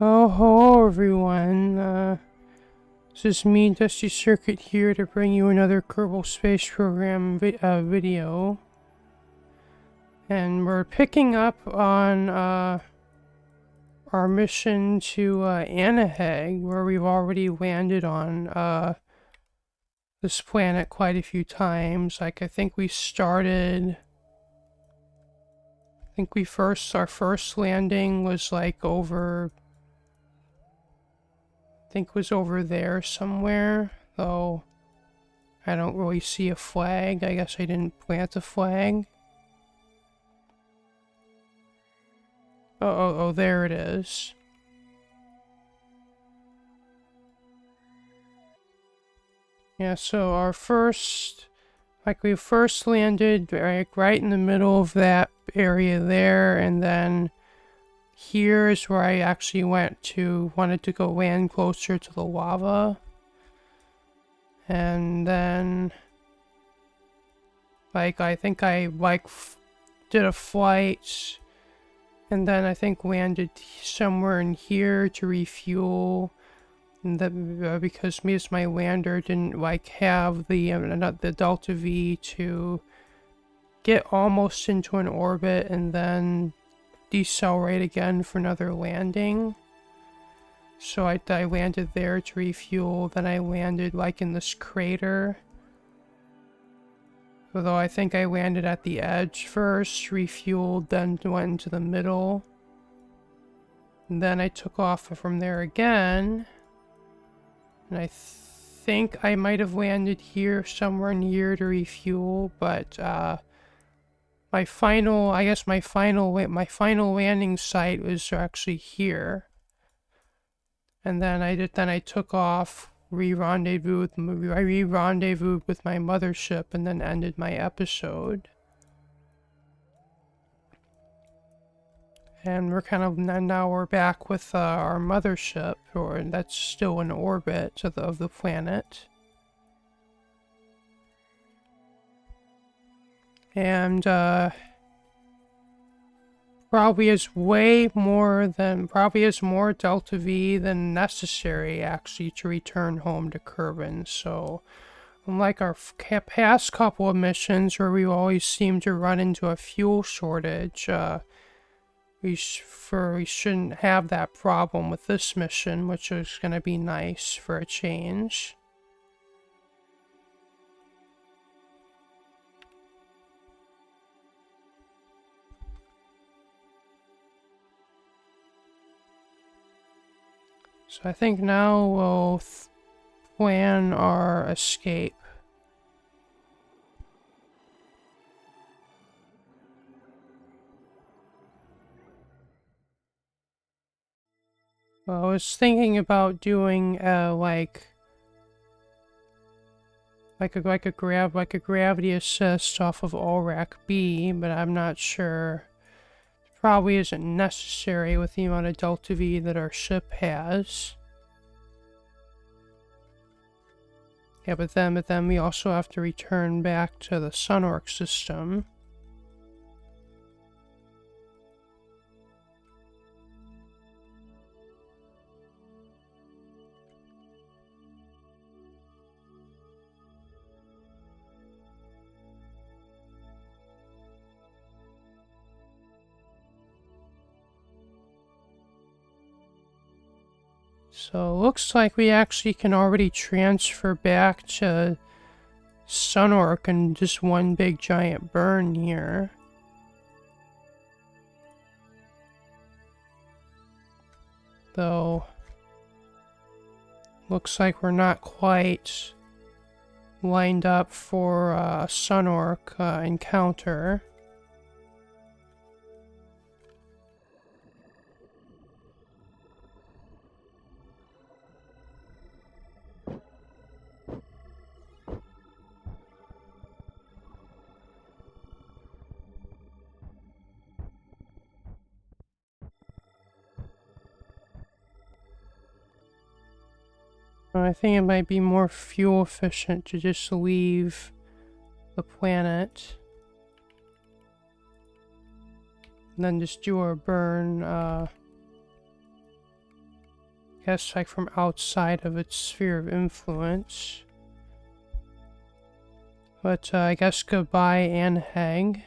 Oh, hello everyone. This is me, Dusty Circuit, here to bring you another Kerbal Space Program video. And we're picking up on our mission to Anneheg, where we've already landed on this planet quite a few times. Like, I think we started... our first landing was like over... was over there somewhere, though I don't really see a flag. I guess I didn't plant a flag. Oh, there it is. Yeah, so our first, we first landed right in the middle of that area there, and then here is where I actually wanted to go land closer to the lava. And then, I think I, did a flight, and then I think landed somewhere in here to refuel. And that, because my lander didn't, have the Delta V to get almost into an orbit and then decelerate again for another landing. So I landed there to refuel, then I landed in this crater. Although I think I landed at the edge first, refueled, then went into the middle. And then I took off from there again. And I think I might have landed here, somewhere in here to refuel, but my final landing site was actually here. And then I took off, re-rendezvoused with my mothership, and then ended my episode. And now we're back with our mothership, that's still in orbit of the planet. And probably has more Delta V than necessary actually to return home to Kerbin. So unlike our past couple of missions where we always seem to run into a fuel shortage, we shouldn't have that problem with this mission, which is going to be nice for a change. So I think now we'll plan our escape. Well, I was thinking about doing like a gravity assist off of Allrack B, but I'm not sure. It probably isn't necessary with the amount of Delta V that our ship has. Yeah, but then we also have to return back to the Sunorc system. So looks like we actually can already transfer back to Sunorc in just one big giant burn here. Though, looks like we're not quite lined up for a Sunorc encounter. I think it might be more fuel efficient to just leave the planet. And then just do our burn guess like from outside of its sphere of influence. But I guess goodbye, Anneheg.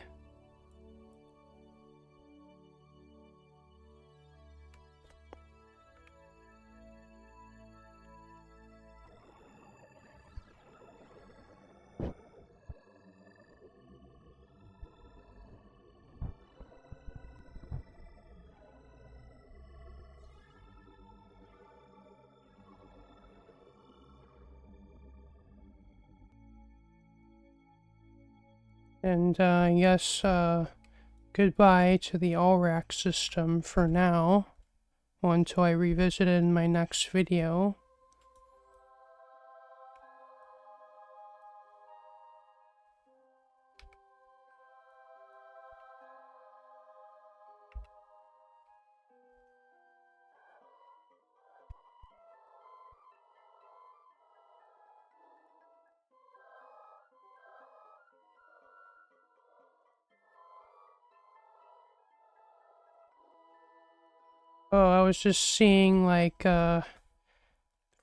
And yes, goodbye to the Allrack system for now, until I revisit it in my next video. Oh, I was just seeing like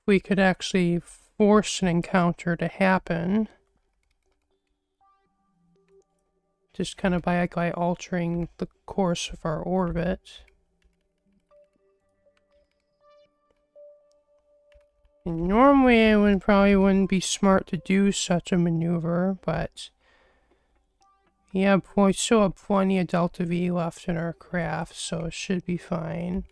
we could actually force an encounter to happen. Just kind of by altering the course of our orbit. And normally it probably wouldn't be smart to do such a maneuver, but yeah, we still have plenty of Delta V left in our craft, so it should be fine.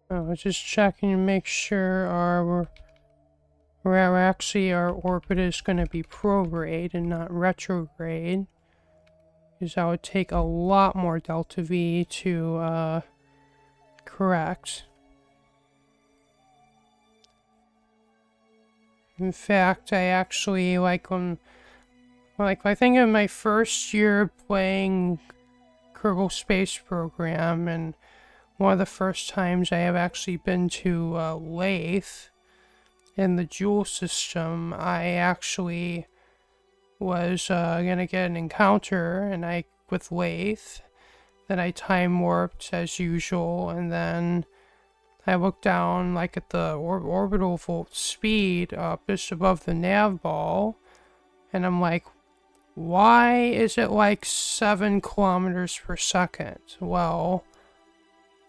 I was just checking to make sure our orbit is going to be prograde and not retrograde. Because that would take a lot more Delta V to correct. In fact, I actually I think in my first year playing Kerbal Space Program, and one of the first times I have actually been to Lathe in the Joule system, I actually was gonna get an encounter, and with Lathe. Then I time warped as usual, and then I looked down like at the orbital volt speed just above the nav ball, and I'm like, why is it like 7 kilometers per second? Well,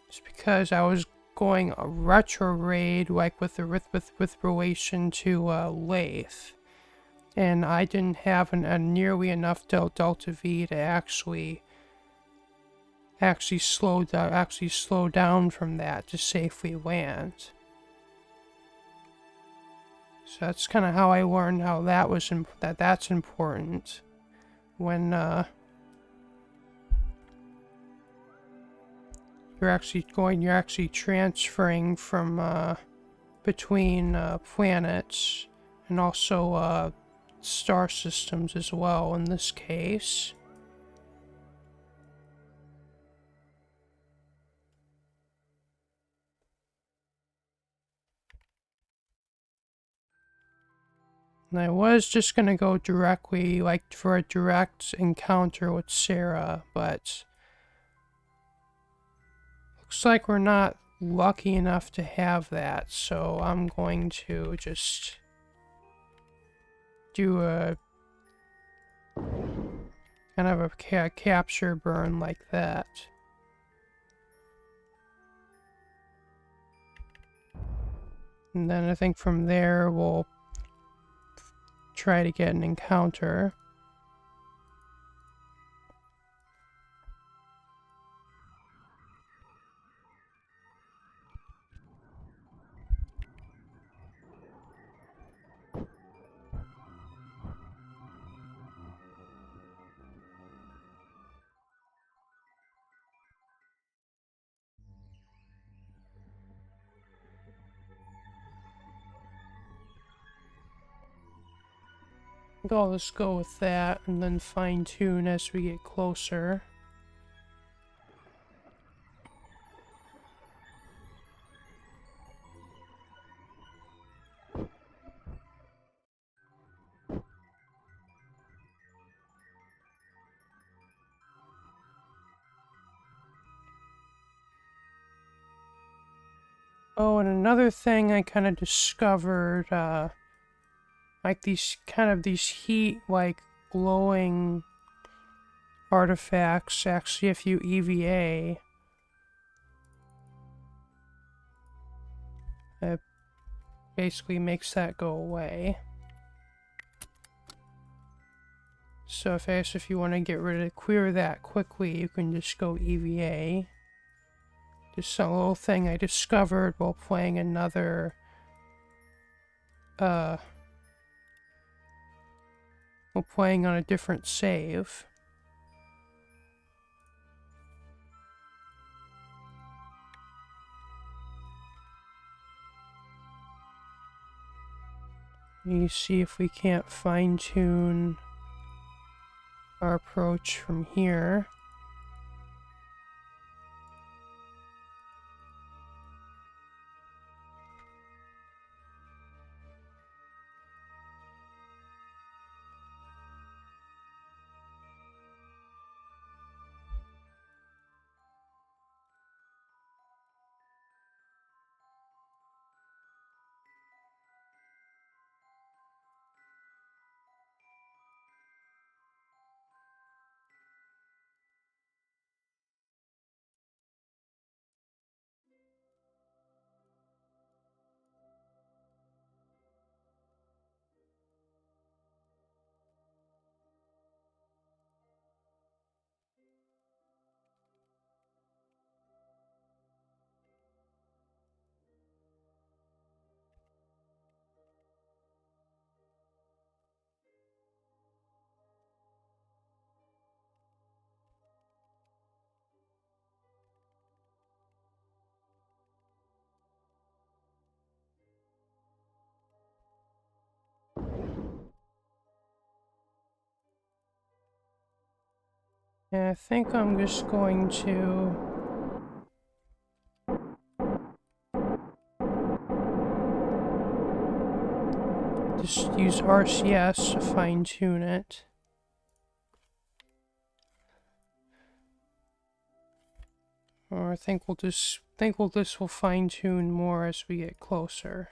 it's because I was going a retrograde like with relation to Lathe, and I didn't have nearly enough delta V to actually slow down from that to safely land. So that's kind of how I learned how that's important when you're actually transferring from between planets, and also star systems as well in this case. And I was just gonna go directly, like, for a direct encounter with Sarah, but looks like we're not lucky enough to have that, so I'm going to just do a kind of a capture burn like that. And then I think from there we'll try to get an encounter. I'll just go with that and then fine tune as we get closer. Oh, and another thing I kind of discovered, like these heat, like glowing artifacts, actually if you EVA, it basically makes that go away. So if you want to clear that quickly, you can just go EVA. Just a little thing I discovered while playing another, while playing on a different save. You see if we can't fine-tune our approach from here. And I think I'm just going to just use RCS to fine-tune it. Or I think we'll just fine-tune more as we get closer.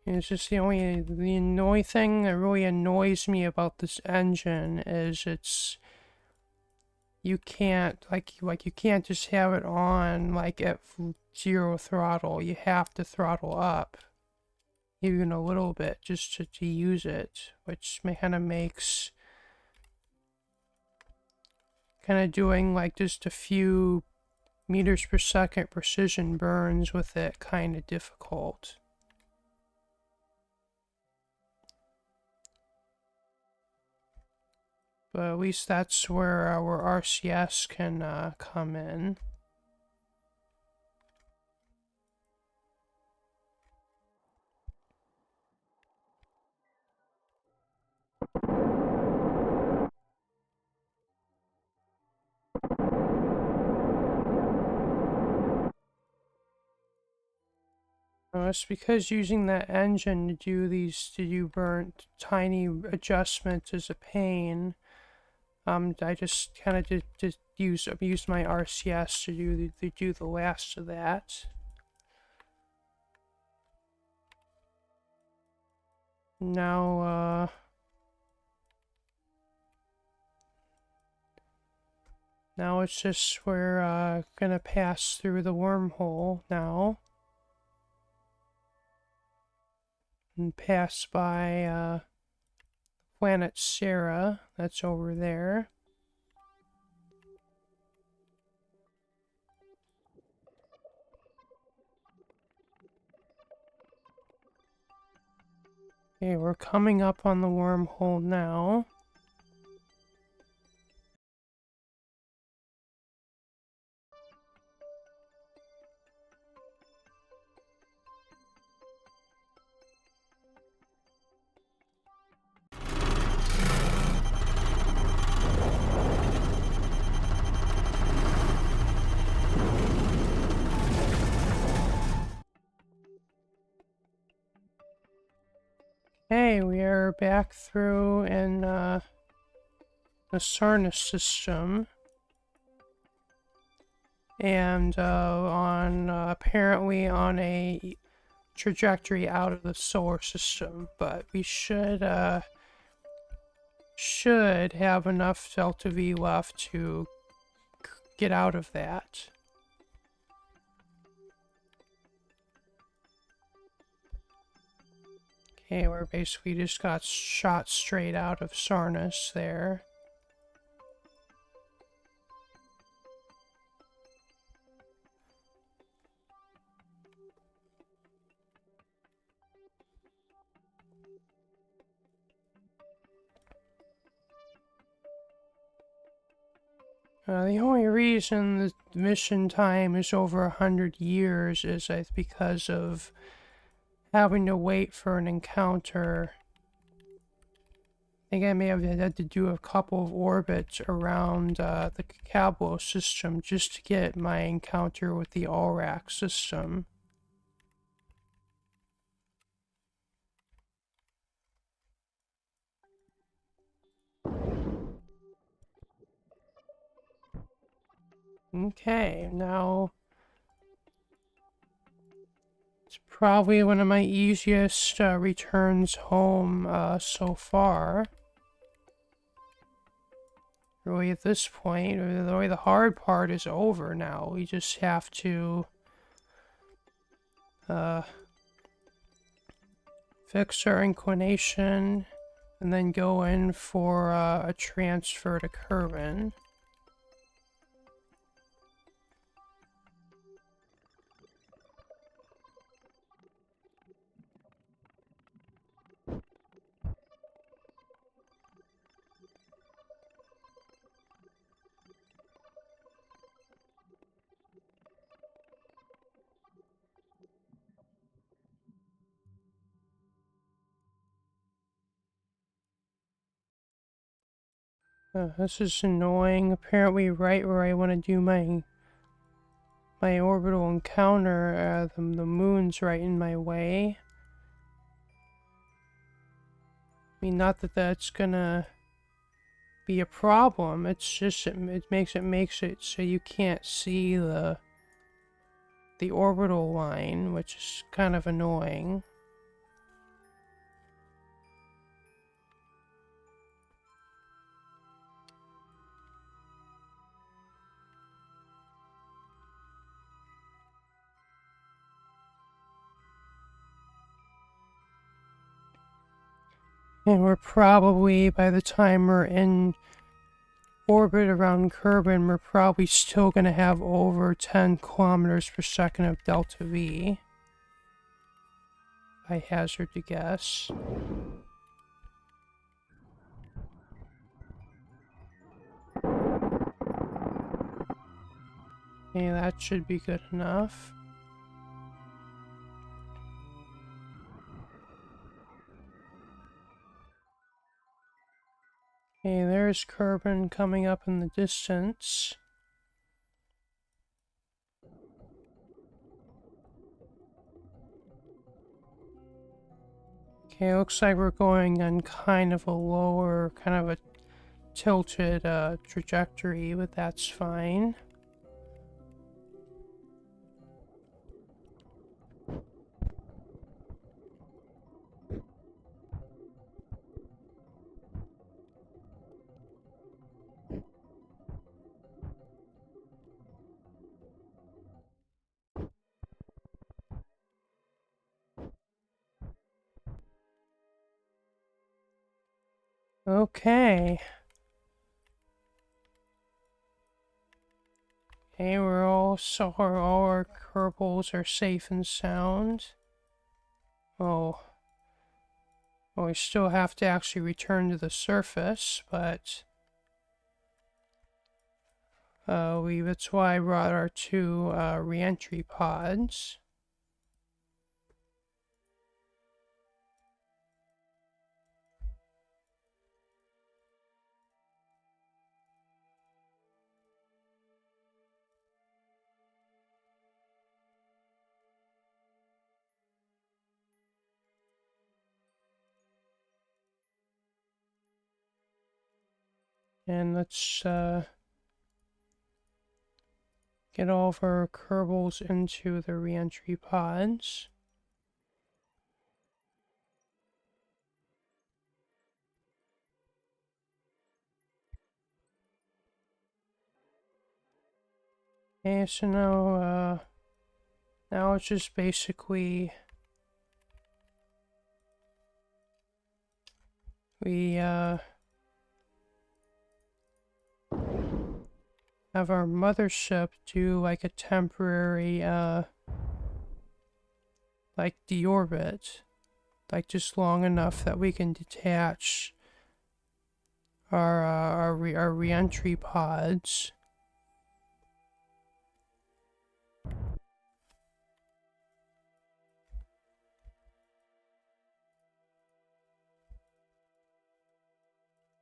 And it's just the only thing that really annoys me about this engine is you can't you can't just have it on like at 0 throttle. You have to throttle up even a little bit just to use it, which kind of makes doing like just a few meters per second precision burns with it kind of difficult. But at least that's where our RCS can come in. It's because using that engine to do burnt tiny adjustments is a pain. I just kind of just use my RCS to do the last of that. Now now it's just we're gonna pass through the wormhole now. And pass by planet Sarah, that's over there. Okay, we're coming up on the wormhole now. Hey, we are back through in the Sarnus system, and apparently on a trajectory out of the solar system, but we should have enough delta V left to get out of that. Okay, we're basically just got shot straight out of Sarnus there. The only reason the mission time is over 100 years is because of having to wait for an encounter. I think I may have had to do a couple of orbits around the Cablo system just to get my encounter with the Allrack system. Okay, now it's probably one of my easiest returns home so far. Really, at this point, really the hard part is over now. We just have to fix our inclination and then go in for a transfer to Kerbin. This is annoying. Apparently right where I want to do my orbital encounter, the moon's right in my way. I mean, not that that's gonna be a problem, it's just it makes it so you can't see the orbital line, which is kind of annoying. And we're probably, by the time we're in orbit around Kerbin, we're probably still going to have over 10 kilometers per second of delta V. I hazard to guess. Okay, that should be good enough. Okay, there's Kerbin coming up in the distance. Okay, looks like we're going on kind of a lower, kind of a tilted trajectory, but that's fine. Okay. Okay, all our Kerbals are safe and sound. Oh. Well, we still have to actually return to the surface, but that's why I brought our two re-entry pods. And let's get all of our Kerbals into the reentry pods. Okay, so now it's just basically we have our mothership do like a temporary like deorbit, like just long enough that we can detach our reentry pods.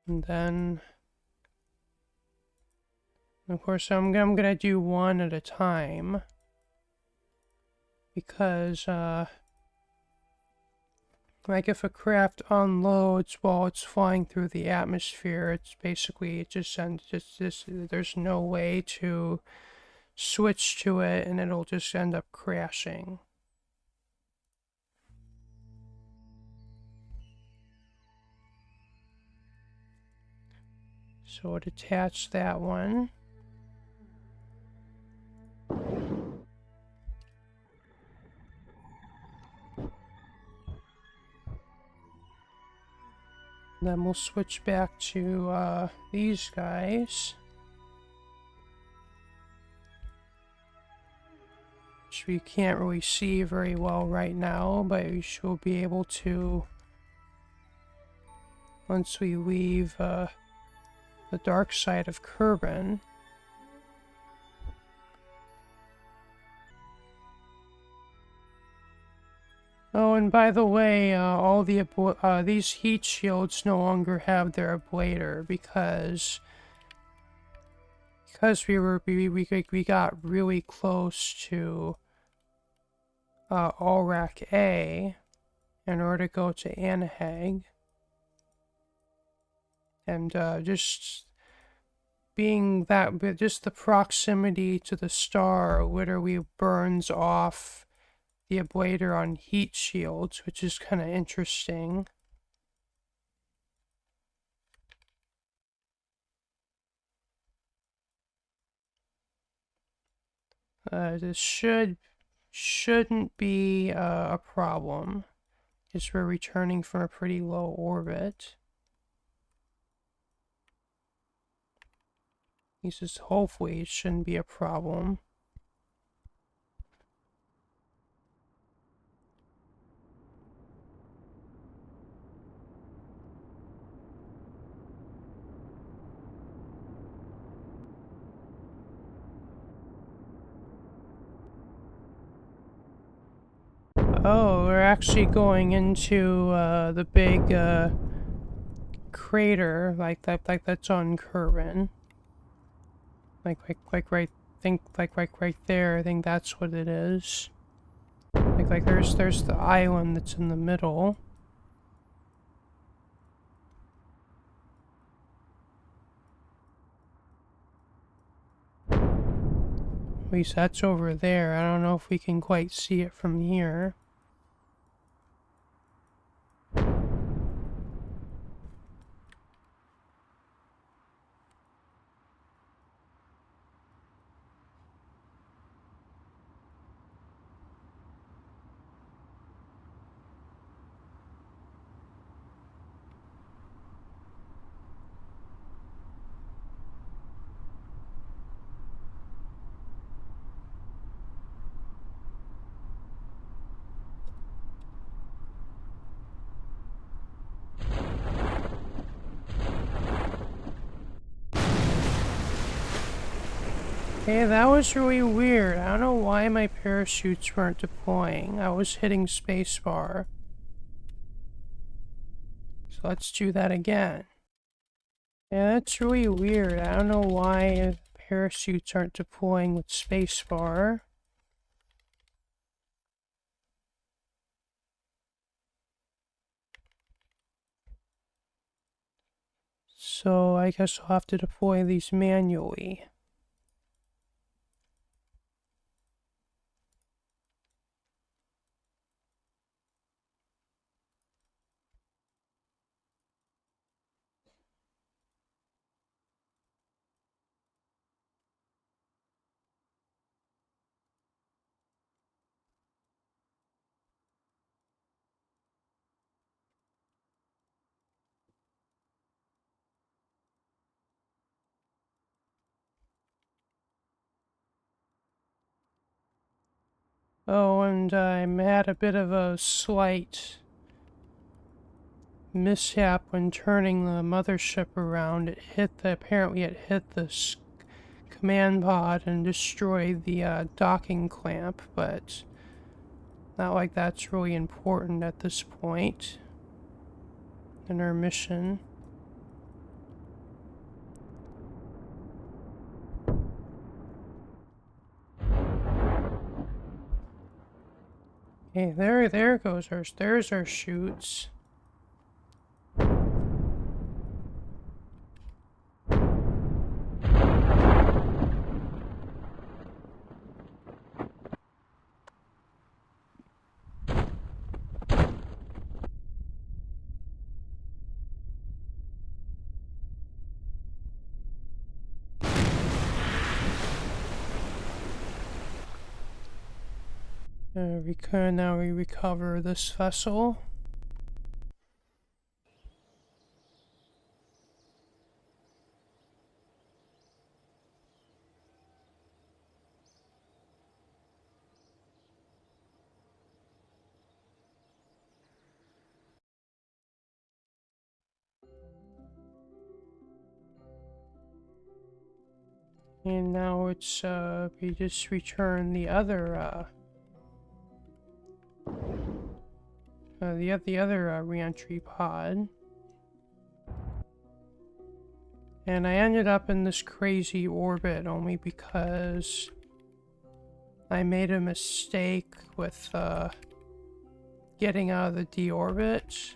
And then, of course, I'm gonna do one at a time because, like if a craft unloads while it's flying through the atmosphere, it's basically it just sends just there's no way to switch to it, and it'll just end up crashing. So it attached that one. Then we'll switch back to these guys, which we can't really see very well right now, but we should be able to once we leave the dark side of Kerbin. Oh, and by the way, all the these heat shields no longer have their ablator because we got really close to Allrack A in order to go to Anneheg, and just being that just the proximity to the star literally burns off the ablator on heat shields, which is kind of interesting. This shouldn't be a problem, because we're returning from a pretty low orbit. This is hopefully it shouldn't be a problem. Oh, we're actually going into the big crater like that's on Kerbin. Like right right there. I think that's what it is. Like there's the island that's in the middle. At least that's over there. I don't know if we can quite see it from here. Hey, that was really weird. I don't know why my parachutes weren't deploying. I was hitting spacebar. So let's do that again. Yeah, that's really weird. I don't know why parachutes aren't deploying with spacebar. So I guess I'll have to deploy these manually. Oh, and I had a bit of a slight mishap when turning the mothership around. Apparently it hit this command pod and destroyed the docking clamp, but not like that's really important at this point in our mission. Okay, there's our chutes. Now we recover this vessel. And now we just return the other, reentry pod. And I ended up in this crazy orbit only because I made a mistake with, getting out of the deorbit.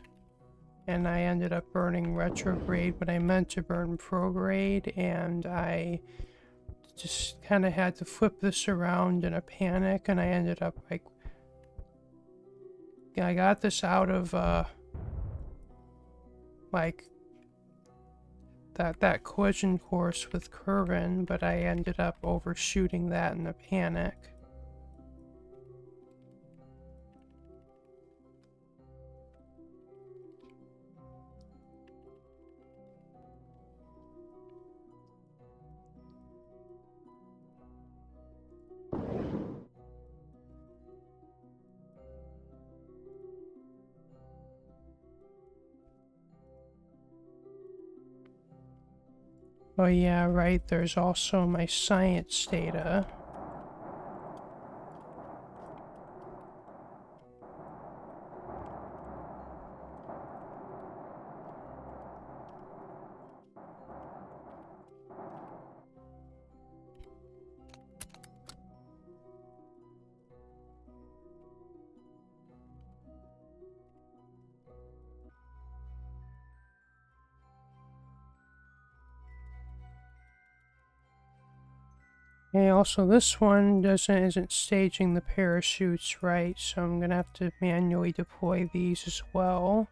And I ended up burning retrograde, but I meant to burn prograde, and I just kind of had to flip this around in a panic, and I ended up, like, I got this out of, like, that collision course with Curvin, but I ended up overshooting that in a panic. Oh yeah, right, there's also my science data. Okay, also this one isn't staging the parachutes right, so I'm gonna have to manually deploy these as well.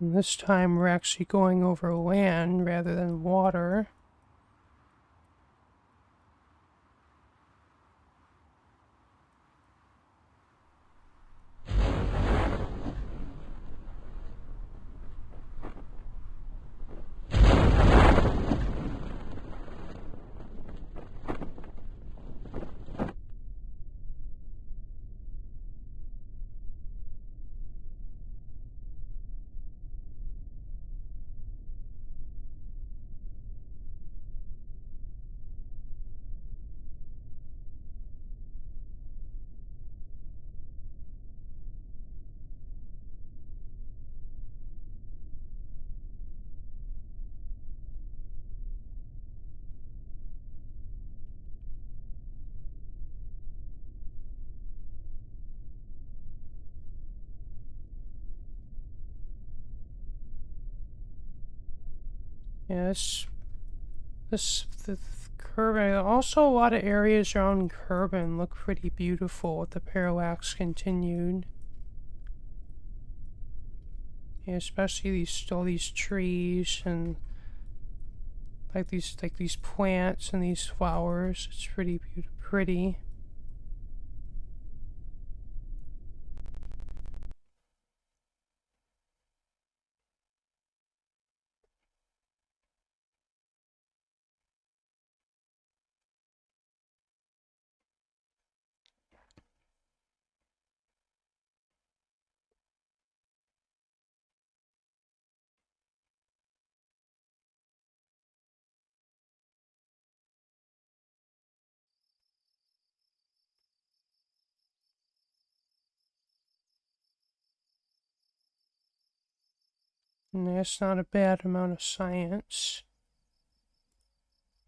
And this time we're actually going over land rather than water. Yes. The Kerbin, also a lot of areas around Kerbin look pretty beautiful with the parallax continued. Yeah, especially all these trees and like these plants and these flowers. It's pretty pretty. And that's not a bad amount of science.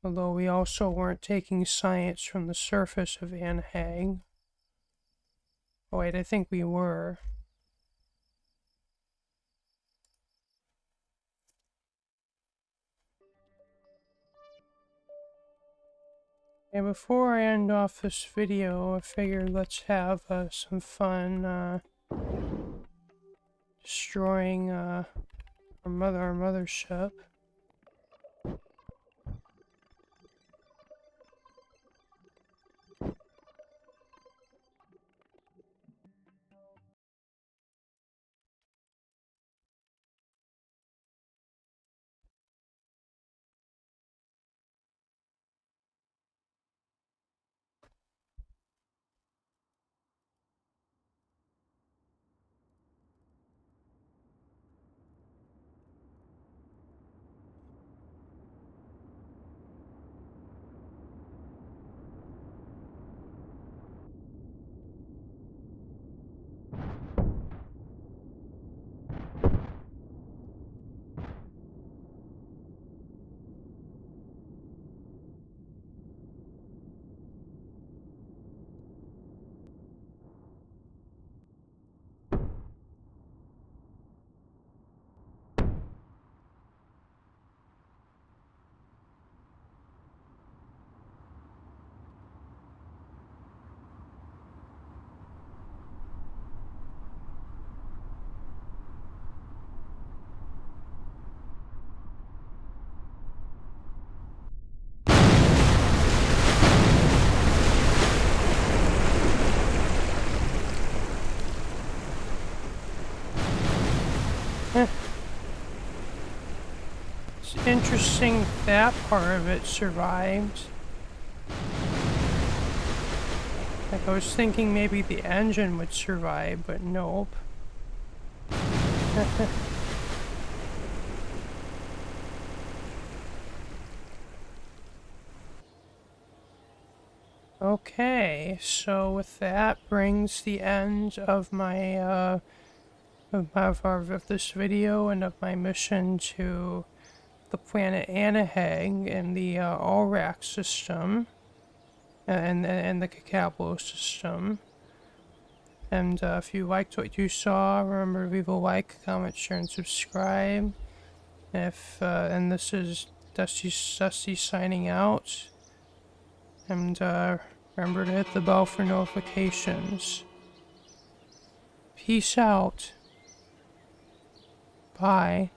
Although we also weren't taking science from the surface of Anneheg. Oh wait, I think we were. And before I end off this video, I figured let's have some fun destroying our mothership. It's interesting that part of it survived. Like I was thinking maybe the engine would survive, but nope. Okay, so with that brings the end of my of this video and of my mission to the planet Anneheg in the Allrack system and the Kakablo system. And if you liked what you saw, remember to leave a like, comment, share, and subscribe. And this is Dusty signing out. And remember to hit the bell for notifications. Peace out. Bye.